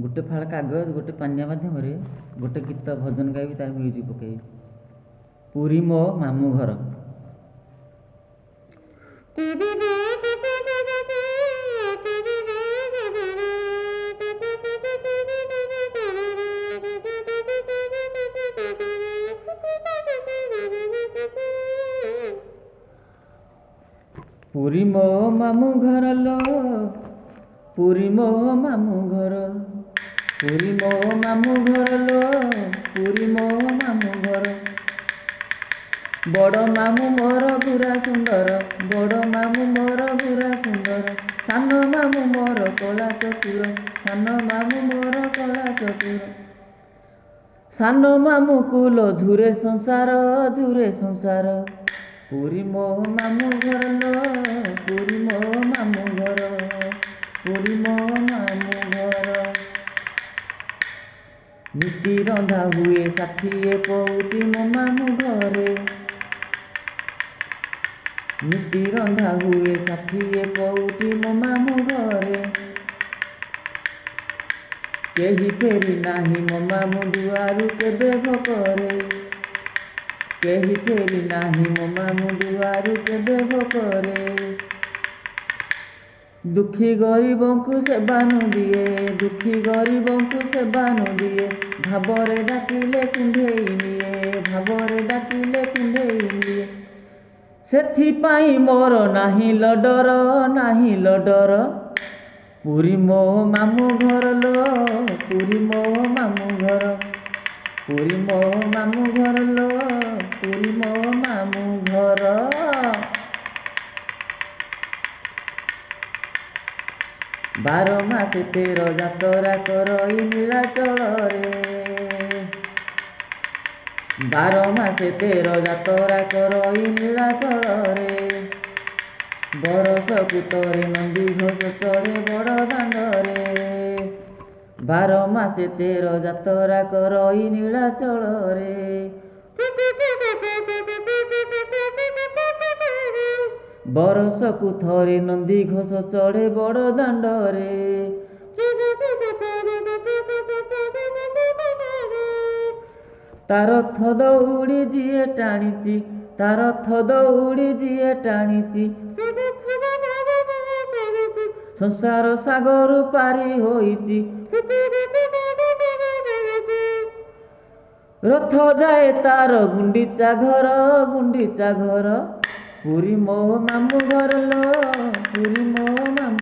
गोटे फाड़ कागज गोटे पानिया माध्यम गोटे गीत भजन गाइबी तार म्यूजिक पकई पुरी मो मामू घर पुरी मो मामू घर लो पुरी मो मामू घर पुरी मो मामू घर लो पुरी मो मामू घर बड़ मामू मोर पूरा सुंदर बड़ मामू मोर पूरा सुंदर सान मामू मोर कला चतुर सान मामू मोर कला चतुर सान मामू कुल झुरे संसार पुरी मो मामू घर लो पुरी मो मामू घर पुरी मो मामू घर नीति रंधा हुए 60 पौटी मो मामू घरे नीति रंधा हुए 60 पौटी मो मामू घरे केही फेरी नाही मो मामू दुआरू केबे भोकरे केही फेरी नाही मो मामू दुआरू केबे भोकरे दुखी गरीबों को सेबानु दिए दुखी गरीबों को सेबानु दिए भावरे डाकिले कुंढेई निए भावरे डाकिले कुंढेई निए सेथिपाई मोर नाही लडर पुरी मो मामू घर लो पुरी मो मामू घर पुरी मो मामू घर लो पुरी मो मामू घर 12 मास 13 जातरा करई नीलाचल रे 12 मास 13 जातरा करई नीलाचल रे बरस कुतरे नंदी घोष चढ़े बड़ दांड रे 12 मास 13 जातरा करई नीलाचल रे बरस को थरे नंदी घोष चढ़े बड़ दांड रे तार रथ दौड़ी जिए टाणीची तार रथ दौड़ी जिए टाणीची संसार सागर पारी होईची रथ जाए तार गुंडीचा घर पुरी मो मामू घर लो पुरी मो मामू